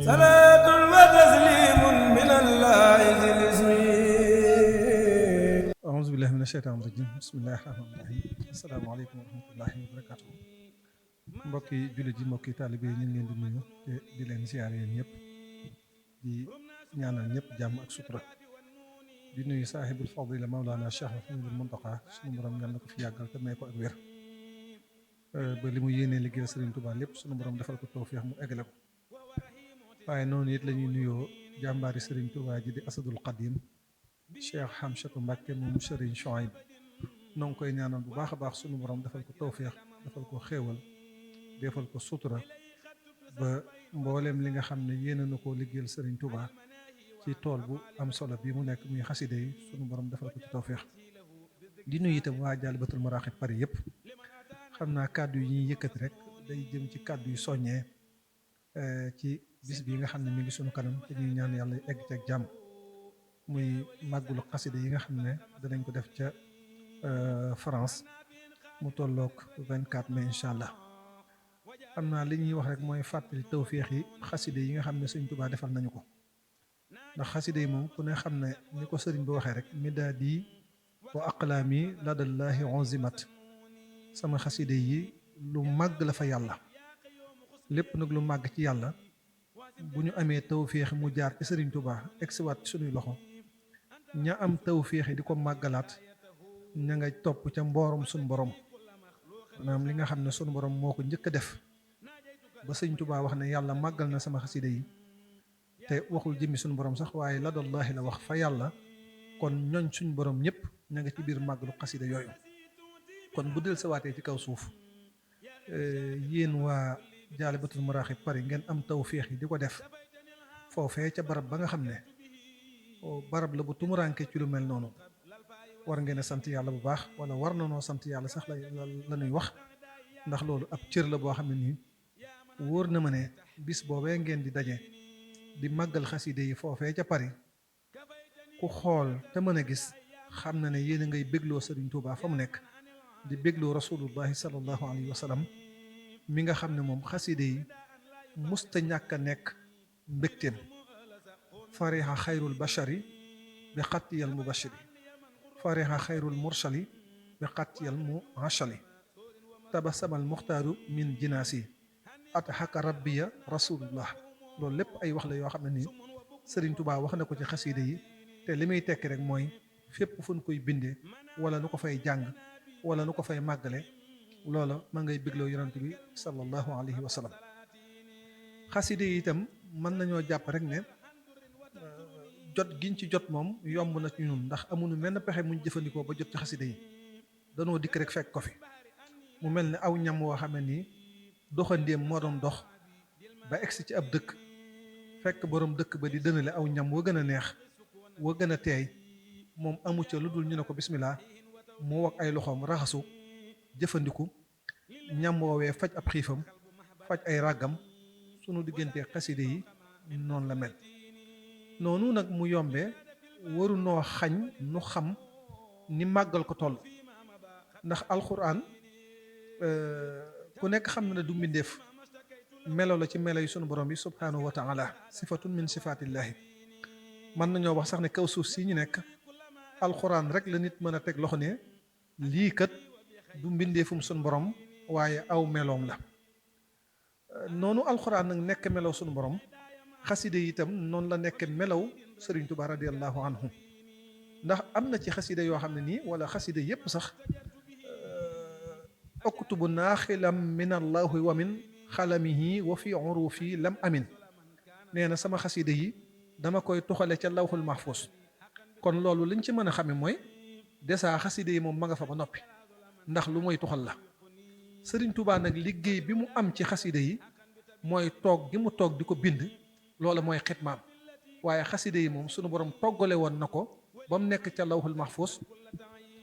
salaatun wa tasliimun min Allaahi zil ismi. auzu billaahi mina sheytaani rajiim bismillaahi rahmaani rahiim asalaamaaleykum wa rahmatullaahi wa barakaatuh. mbokki jullit yi mbokki taalibe yi ñu ngi leen di nuyu te di leen siyaare yéen ñëpp di ñaanal ñëpp jàmm ak sutura di nuyu saaxibul fadila Mawlana Cheikh Mouhamadul Muntaqa suñu borom yàlla na ko fi yàggal te may ko ak wér ba li mu yéenee liggéeyal Sëriñ Tuubaa lépp suñu borom defal ko tawfeex mu eggale ko. waaye noonu it la ñuy nuyoo jàmbaari Sëriñ Tuubaa ji di Asadul Qadim Cheikh Hamchatu Mbàkke moom Sëriñ Chouaib noo ngi koy ñaanal bu baax a baax suñu borom defal ko tawfeex defal ko xéewal defal ko sutura ba mbooleem li nga xam ne yéene na koo liggéeyal Sëriñ Tuubaa ci tool bu am solo bi mu nekk muy xaside yi suñu borom defal ko ci tawfeex di nuyu itam waa Jaalibatul Maraaxib Paris yëpp. xam naa kàddu yi ñuy yëkkati rek day jëm ci kàddu yu soññee ci bis bi nga xam ne mi ngi sunu kanam te ñuy ñaan yàlla egg ci ak jàmm muy màggulu xasida yi nga xam ne danañ ko def ca France mu tolloog 24 mai incha allah. xam naa li ñuy wax rek mooy fàttali tawféex yi xasida yi nga xam ne Sëriñ Tuubaa defal nañu ko ndax xasida yi moom ku ne xam ne ni ko sëriñ bi waxee rek midaadi wa aqlaami ladallaahi onzimat sama xaside yi lu màgg la fa yàlla lépp nag lu màgg ci yàlla bu ñu amee tawféex mu jaar ci Sëriñ Tuubaa egsiwaat ci sunuy loxo ña am tawféex di ko màggalaat ña nga topp ca mboorom sunu borom maanaam li nga xam ne sunu borom moo ko njëkk a def ba Sëriñ Tuubaa wax ne yàlla màggal na sama xaside yi te waxul jëmmi sunu borom sax waaye ladallaahi la wax fa yàlla kon ñooñ suñu borom ñëpp ña nga ci biir màggalu xaside yooyu. kon bu del sawaatee ci kaw suuf yéen waa Jaalibatul Maraaxib Paris ngeen am tawféex yi di ko def foofee ca barab ba nga xam ne barab la bu tumuraanke ci lu mel noonu war ngeen a sant yàlla bu baax wala war na noo sant yàlla sax la ñuy wax ndax loolu ab cër la boo xam ne nii wóor na ma ne bis boobee ngeen di daje di màggal xaside yi foofee ca Paris ku xool te mën a gis xam na ne yéen a ngay bégloo Sëriñ Tuubaa fa mu nekk di bégloo rasulullahi sallallahu alayhi wa sallam mi nga xam ne moom xaside yi musta ñàkk a nekk mbégteem fariha xayrul bashari bi xattiyal mubashiri fariha xayrul mursali bi xattiyal muhashali tabasamal muxtaaru min jinaasi atxaka rabbiya rasulullah loolu lépp ay wax la yoo xam ne nii Sëriñ Tuubaa wax na ko ci xaside yi te li muy tekki rek mooy fépp fu ñu koy bindee wala nu ko fay jàng wala nu ko fay màggale loola ma ngay bégloo yonent bi sallallahu alayhi wa sallam. xaside yi itam mën nañoo jàpp rek ne jot giñ ci jot moom yomb na ci ñun ndax amuñu menn pexe muñ jëfandikoo ba jot ci xaside yi danoo dikk rek fekk ko fi mu mel ne aw ñam woo xam ne nii doxandéem moo doon dox ba egsi ci ab dëkk fekk borom dëkk ba di dënale aw ñam wa gën a neex wa gën a teey moom amu ca lu dul ñu ne ko bismillah mu wag ay loxoom raxasu jëfandiku ñam woowee faj ab xiifam faj ay ràggam sunu diggante xaside yi noonu la mel noonu nag mu yombee waru noo xañ nu xam ni màggal ko toll ndax alxuraan ku nekk xam na ne du mbindeef melo la ci melo yi sunu borom yi subhanahu wa taala sifatun min sifatillaahi mën nañoo wax sax ne kaw suuf si ñu nekk alxuraan rek la nit mën a teg loxo ne lii kat du mbindeefum sunu borom waaye aw meloom la noonu alxuraan nag nekk melow sunu borom xaside yi itam noonu la nekk melow Sëriñ Tuubaa radiyallahu anhu ndax am na ci xaside yoo xam ne nii wala xaside yépp sax oktubu naaxilam min allahi wa min xalamihi wa fi urufi lam amin nee na sama xaside yi dama koy tuxale ca lawxul mahfuus kon loolu liñ ci mën a xame mooy desaa xaside yi moom ma nga fa ba noppi ndax lu mooy tuxal la Sëriñ Tuubaa nag liggéey bi mu am ci xaside yi mooy toog gi mu toog di ko bind loola mooy xitmaam waaye xaside yi moom sunu borom toggale woon na ko ba mu nekk ca lawxul mahfuus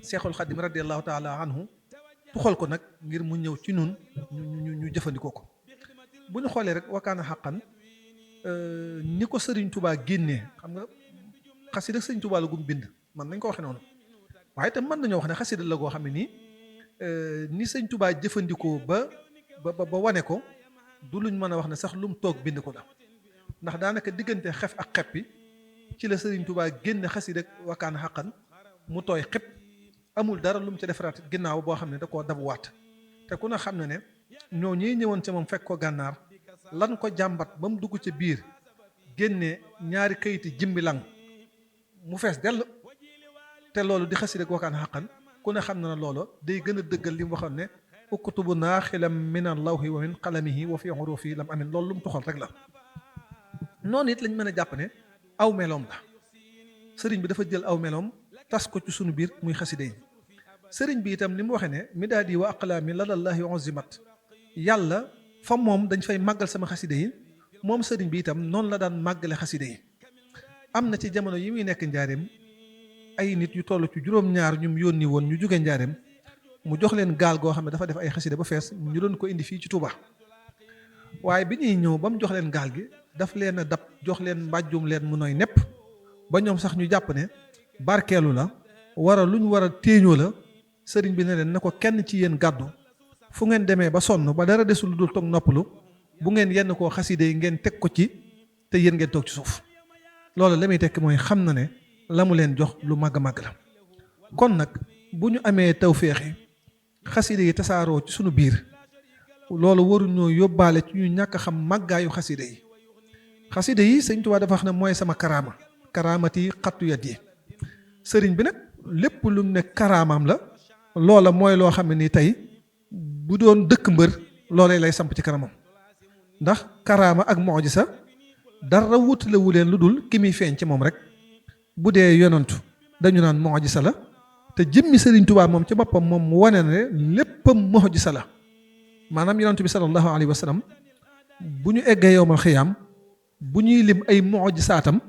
Seexul Xadim radiallahu taala anhu tuxal ko nag ngir mu ñëw ci nun ñu jëfandikoo ko bu ñu xoolee rek wakaana xaqan ni ko Sëriñ Tuubaa génnee xam nga xasida Sëriñ Tuubaa la gum bind man nañ ko waxee noonu waaye itam mën nañoo wax ne xasida la goo xam ne nii ni Sëriñ Tuubaa jëfandikoo ba wane ko du luñ mën a wax ne sax lu mu toog bind ko la ndax daanaka diggante xef ak xeppi ci la Sëriñ Tuubaa génne xasida wakaana xaqan mu tooy xëpp amul dara lu mu ci defaraat ginnaaw boo xam ne da koo dabuwaat te ku ne xam ne ne ñoo ñuy ñëwoon ca moom fekk ko gànnaar lan ko jàmbat ba mu dugg ca biir génne ñaari kayiti jimbi lang mu fees dell te loolu di xasida wakaana xaqan ku ne xam na ne loolu day gën a dëggal li mu waxoon ne uktubu naaxilam min allawhi wa min qalamihi wa fi urufi lam amin loolu lu mu toxal rek la noonu it lañ mën a jàpp ne aw meloom la sëriñ bi dafa jël aw meloom tas ko ci sunu biir muy xasida yi sëriñ bi itam ni mu waxee ne midaadi wa aqlaami ladallaahi onzimat yàlla fa moom dañ fay màggal sama xasida yi moom sëriñ bi itam noonu la daan màggale xasida yi am na ci jamono yi muy nekk njaareem ay nit yu toll ci juróom-ñaar ñum yónni woon ñu jóge njaareem mu jox leen gaal goo xam ne dafa def ay xasida ba fees ñu doon ko indi fii ci Touba waaye bi ñuy ñëw ba mu jox leen gaal gi daf leen a dab jox leen mbàjjum leen mu nooy nepp ba ñoom sax ñu jàpp ne barkeelu la lu ñu war a téeñoo la sëriñ bi ne leen na ko kenn ci yéen gàddu fu ngeen demee ba sonn ba dara desul lu dul toog noppalu bu ngeen yenn koo xasida yi ngeen teg ko ci te yéen ngeen toog ci suuf loolu la muy tekki mooy xam na ne la mu leen jox lu màgg a màgg la kon nag bu ñu amee tawféexi xasida yi tasaaroo ci sunu biir loolu waruñoo yóbbaale ci ñu ñàkk a xam màggaayu xasida yi xasida yi sëñ Tuubaa dafa wax ne mooy sama karaamati xattu yat yi sëriñ bi nag lépp lu mu ne karaamaam la loola mooy loo xam ne ni tey bu doon dëkk mbër loolee lay samp ci kanamam ndax karaama ak mu'jiza dara wutalewu leen lu dul ki muy feeñ ci moom rek bu dee yonantu dañu naan mu'jiza la te jëmmi sëriñ Tuubaa moom ci boppam moom mu wane ne léppam mu'jiza la maanaam yonantu bi sallallahu alayhi wa sallam bu ñu eggee yowmal xiyaam bu ñuy lim ay mu'jizaatam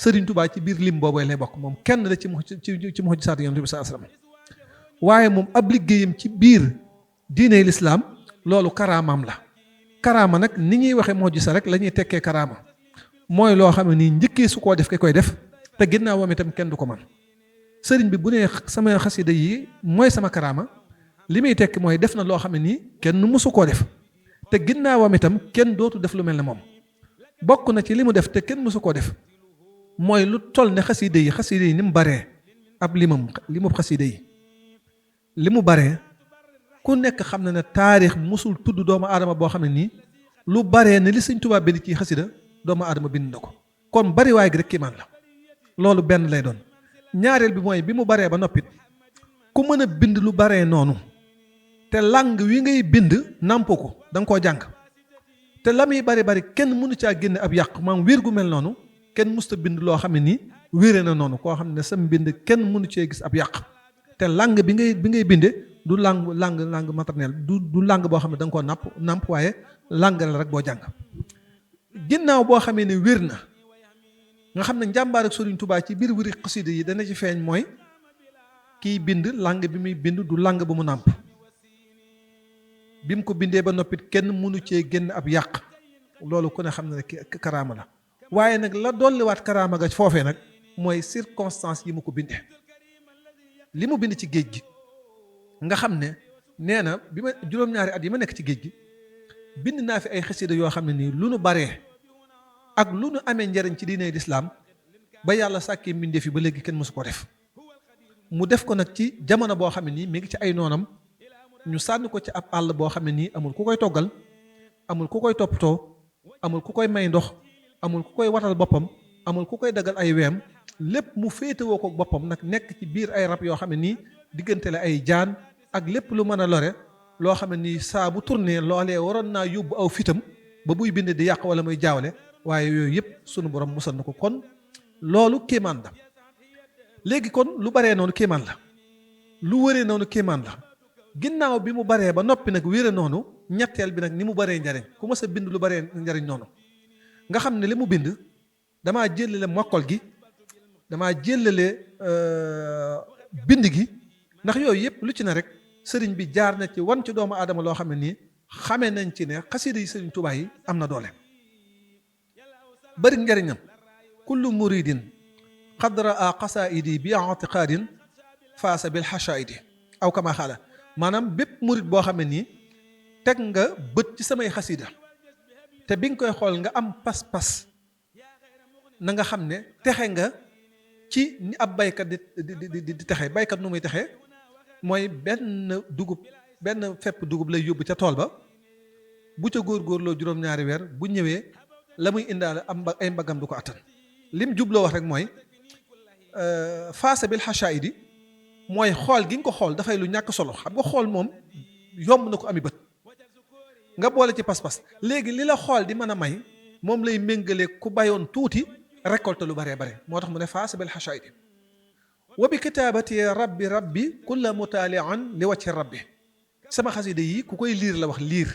sëriñ Tuubaa ci biir lim boobu lay bokk moom kenn la ci mu'jizaat yonantu bi sallallahu alayhi wa sallam waaye moom ab liggéeyam ci biir diine lislaam loolu karaamaam la karaama nag ni ñuy waxee mu'jiza rek la ñuy tekkee karaama mooy loo xam ne nii njëkkee su koo def ki koy def te ginnaawam itam kenn du ko man sëriñ bi bu nee sama xasida yi mooy sama karaama li muy tekki mooy def na loo xam ne nii kenn mësu koo def te ginnaawam itam kenn dootu def lu mel ne moom bokk na ci li mu def te kenn mësu koo def mooy lu toll ne xasida yi ni mu baree ab limu xasida yi li mu baree ku nekk xam na ne taarix musul tudd doomu aadama boo xam ne nii lu baree ne li sëñ Tuubaa bind ci xasida doomu aadama bind na ko kon bari waay gi rek kiimaan la loolu benn lay doon ñaareel bi mooy bi mu baree ba noppit ku mën a bind lu baree noonu te langue wi ngay bind nàmp ko da nga koo jàng te la muy bari kenn mënu caa génne ab yàq maam wér gu mel noonu kenn musta bind loo xam ne nii wéree na noonu koo xam ne sa mbind kenn mënu cee gis ab yàq te langue bi ngay binde du langue maternelle du langue boo xam ne da nga koo nàmp waaye langue la rek boo jàng ginnaaw boo xamee ne wér na nga xam ne njàmbaar ak Sëriñ Tuubaa ci biir wëri xasida yi dana ci feeñ mooy kiy bind langue bi muy bind du langue bu mu nàmp bi mu ko bindee ba noppit kenn mënu cee génn ab yàq loolu ku ne xam ne karaama la waaye nag la dolliwaat karaama ga foofee nag mooy circonstance yi mu ko bindee li mu bind ci géej gi nga xam ne nee na bi ma juróom-ñaari at yi ma nekk ci géej gi bind naa fi ay xasida yoo xam ne nii lu nu baree ak lu nu amee njariñ ci diine lislaam ba yàlla sàkkee mbindee fi ba léegi kenn mësu ko def mu def ko nag ci jamono boo xam ne nii mi ngi ci ay noonam ñu sànni ko ci ab àll boo xam ne nii amul ku koy toggal amul ku koy toppatoo amul ku koy may ndox amul ku koy watal boppam amul ku koy dagal ay weem lépp mu féetewoo ko boppam nag nekk ci biir ay rab yoo xam ne nii diggante la ay jaan ak lépp lu mën a lore loo xam ne nii saa bu tourné loolee waroon naa yóbbu aw fitam ba buy bind di yàq wala muy jaawle waaye yooyu yëpp sunu borom musal na ko kon loolu kéemaan la léegi kon lu baree noonu kéemaan la lu wëree noonu kéemaan la ginnaaw bi mu baree ba noppi nag wére noonu ñetteel bi nag ni mu baree njariñ ku mas a bind lu baree njariñ noonu nga xam ne li mu bind damaa jëlale mokkal gi damaa jëlale bind gi ndax yooyu yëpp lu ci ne rek sëriñ bi jaar na ci wan ci doomu aadama loo xam ne nii xamee nañ ci ne xasida yi sëriñ Tuubaa yi am na doole bari njariñam kullu muridin qadra a qasaidi bi i'tiqadin faasa bil hashaidi aw kama xaala maanaam bépp murid boo xam ne nii teg nga bët ci samay xasida te bi nga koy xool nga am pas-pas na nga xam ne texe nga ci ni ab baykat di texe. Baykat nu muy texe mooy benn fepp dugub lay yóbbu ca tool ba, bu ca góorgóorloo juróom-ñaari weer bu ñëwee la muy indaale ay mbagam du ko attan. lim jubloo wax rek mooy faasa bil xachaidi mooy xool gi nga ko xool dafay lu ñàkk solo. xam nga xool moom yomb na ko ami bët, nga boole ci pas-pas. léegi li la xool di mën a may moom lay méngale ku bayoon tuuti récolte lu baree bare. moo tax mu ne faasa bil xachaidi wa bi kitaabati rabbi kulla mutaalian li wacci rabbi. sama xasida yi ku koy liir la wax, liir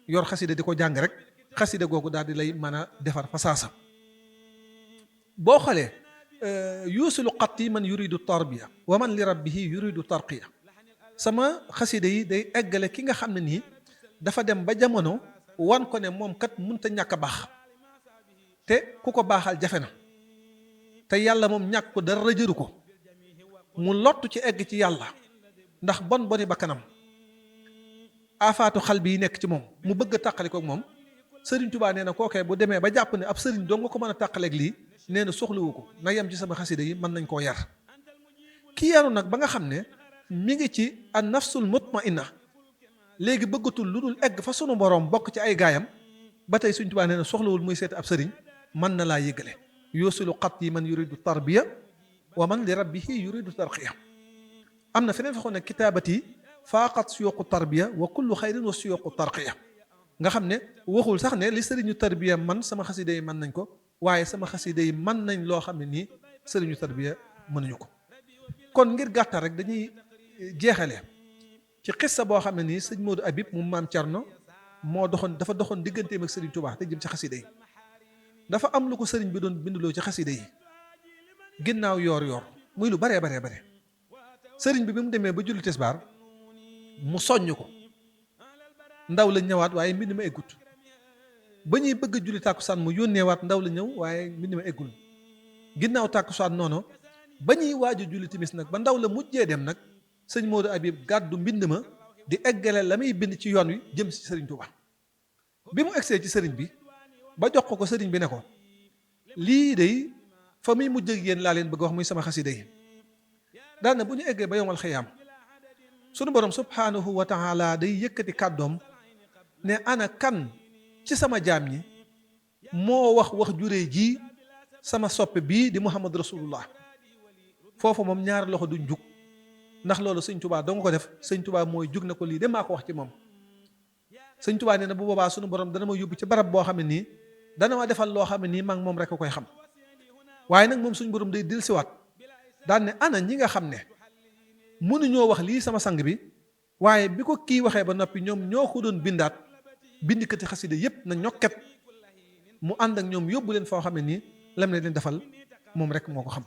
yor xasida di ko jàng rek, xasida googu daal di lay mën a defar fa saasa. boo xoolee yuusilu xatti man yuridu tarbiya wa man li rabbihi yuridu tarqiya. sama xasida yi day eggale ki nga xam ne nii dafa dem ba jamono wan ko ne moom kat mënta ñàkk a baax, te ku ko baaxal jafe na, te yàlla moom ñàkk ko dara jëru ko, mu lottu ci egg ci yàlla ndax boni bakkanam, aafaatu xal bi yi nekk ci moom, mu bëgg a tàqali koog moom. Sëriñ Tuubaa nee na kookee bu demee ba jàpp ne ab sëriñ doo nga ko mën a tàqaleeg lii, nee na soxlawu ko, na yem ci sama xasida yi mën nañ koo yar. ki yaru nag ba nga xam ne mi ngi ci an nafsul mutmainna, léegi bëggatul lu dul egg fa sunu borom bokk ci ay gaayam, ba tey Sëriñ Tuubaa nee na soxlawul muy seeti ab sëriñ, mën na laa yëgale. yuusilu xat yi man yuridu tarbiya wa man li rabbihi yuridu tarqiya. am na feneen faxoon ne kitaabati faaqat suyuqu tarbiya wa kullu xayrin wa suyuqu tarqiya. nga xam ne waxul sax ne li sëriñu tarbiya man sama xasida yi mën nañ ko, waaye sama xasida yi mën nañ loo xam ne nii sëriñu tarbiya mënuñu ko. kon ngir gàttal rek dañuy jeexale ci xissa boo xam ne nii sëñ Modou Habib mu maam Cerno dafa doxoon digganteem ak sëriñ Tuubaa te jëm ci xasida yi. dafa am lu ko sëriñ bi doon binduloo ci xasida yi ginnaaw yoor muy lu baree bare. sëriñ bi mu demee ba julli tisbaar mu soññ ko, ndaw la ñëwaat waaye mbind ma eggut. ba ñuy bëgg a julli tàkkusaan mu yónneewaat ndaw la ñëw waaye mbind ma eggul. ginnaaw tàkkusaan noonu ba ñuy waaju julli timis nag ba ndaw la mujjee dem nag, sëñ Modou Habib gàddu mbind ma di eggale la muy bind ci yoon wi jëm ci sëriñ Tuubaa. bi mu egsee ci sëriñ bi ba jox ko sëriñ bi ne ko lii de fa muy mujj ak yéen laa leen bëgg wax muy sama xasida yi. daal na bu ñu eggee ba yowmal xiyaam sunu borom subhaanahu wa taala day yëkkati kàddoom ne ana kan ci sama jaam ñi moo wax juree ji sama soppe bii di Muhammad Rasulullah. foofu moom ñaari loxo duñ jug, ndax loolu sëñ Tuubaa doo nga ko def. sëñ Tuubaa mooy jug na ko lii de maa ko wax ci moom. sëñ Tuubaa nee na bu boobaa sunu borom dana ma yóbbu ci barab boo xam ne nii dana ma defal loo xam ne nii maa ngi moom rek a koy xam. waaye nag moom suñu borom day dellusiwaat daan ne ana ñi nga xam ne mënuñoo wax lii sama sang bi, waaye bi ko kii waxee ba noppi ñoom ñoo ko doon bindaat, bindikati xasida yépp na ñokket mu ànd ak ñoom yóbbu leen foo xam ne nii lam ne leen defal moom rek moo ko xam.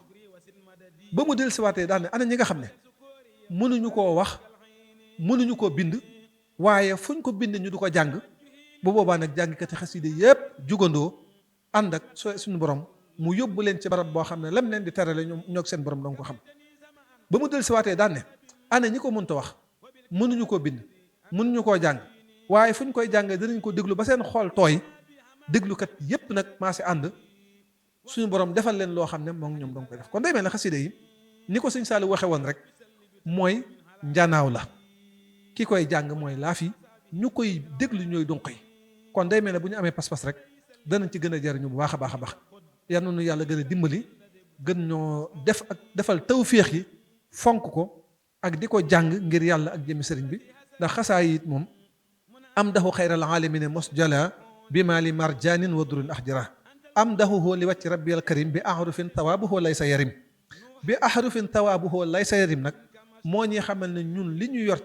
ba mu dellusiwaatee daan ne ana ñi nga xam ne mënuñu koo wax mënuñu koo bind, waaye fuñ ko bind ñu du ko jàng. bu boobaa nag jàngkati xasida yépp jugandoo ànd ak suñu borom mu yóbbu leen ci barab boo xam ne lam leen di terale ñoog seen borom danga ko xam. ba mu del si waatee daan ne ana ñi ko mënta wax mënuñu koo bind mënuñu koo jàng, waaye fu ñu koy jàngee dinañ ko déglu ba seen xool tooy, déglukat yépp nag maa si ànd suñu borom defal leen loo xam ne moom ñoom danga koy def. kon day mel ne xasida yi ni ko sëñ Saliou waxe woon rek mooy njanaaw la, ki koy jàng mooy laafi, ñu koy déglu ñooy dunq yi. kon day mel ne bu ñu amee pas-pas rek danañ ci gën a jariñu bu baax a baax. yal na nu yàlla gën a dimbali, gën ñoo defal tawféex yi, fonk ko ak di ko jàng ngir yàlla ak jëmmi sëriñ bi. ndax xasaa yi it moom am daxu xayral aalamina mosjala bi maa li marjanin wa durin ahjara am daxuhu li wàcc rabbi al karim bi ahrufin tawaabuhu lay sa yarim. bi ahrufin tawaabuhu lay sa yarim nag moo ñuy xamal ne ñun li ñu yor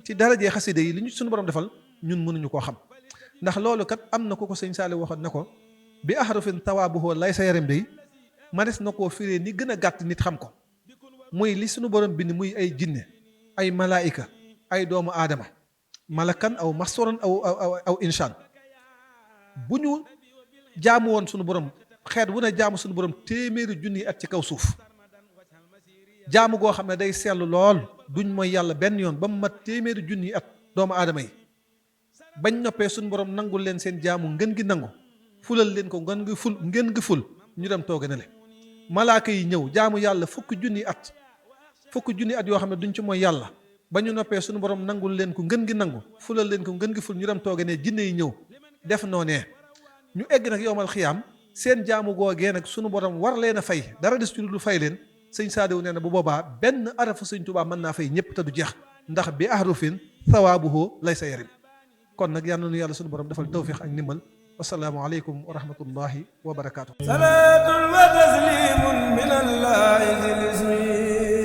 ci darajee xasida yi li ñu suñu borom defal ñun mënuñu koo xam. ndax loolu kat am na ku ko sëñ Saliou waxoon ne ko bi ahrufin tawaabuhu lay sa yarim day ma des na koo firee ni gën a gàtt nit xam ko, muy li suñu borom bind muy ay jinne, ay malaayika, ay doomu aadama, malakan aw masoran aw insaan. bu ñu jaamu woon suñu borom xeet wu ne jaamu suñu borom téeméeri junni at ci kaw suuf, jaamu goo xam ne day sellu lool, duñ mooy yàlla benn yoon ba mu mat téeméeri junni at doomu aadama yi bañ noppee suñu borom nangul leen seen jaamu ngën gi nangu, fulal leen ko ngeen ngi ful ñu dem tooge ne le malaaka yi ñëw jaamu yàlla fukki junni at yoo xam ne duñ ci mooy yàlla ba ñu noppee suñu borom nangul leen ko ngën gi nangu fulal leen ko ngën gi ful ñu dem tooge ne jinne yi ñëw def noonee ñu egg nag yowmal xiyaam seen jaamu googee nag suñu borom war leen a fay dara des ci lu fay leen sëñ Saadiw nee na bu boobaa benn arafu sëñ Tuubaa mën naa fay ñëpp te du jeex ndax bi ahrufin thawaabuhu laysa yarim kon nag yal na nu yàlla suñu borom defal tawfiq ak ndimbal wasalaamu aleykum wa rahmatullahi wa barakaatu. salaatun wa tasliimun min allahi zil ismi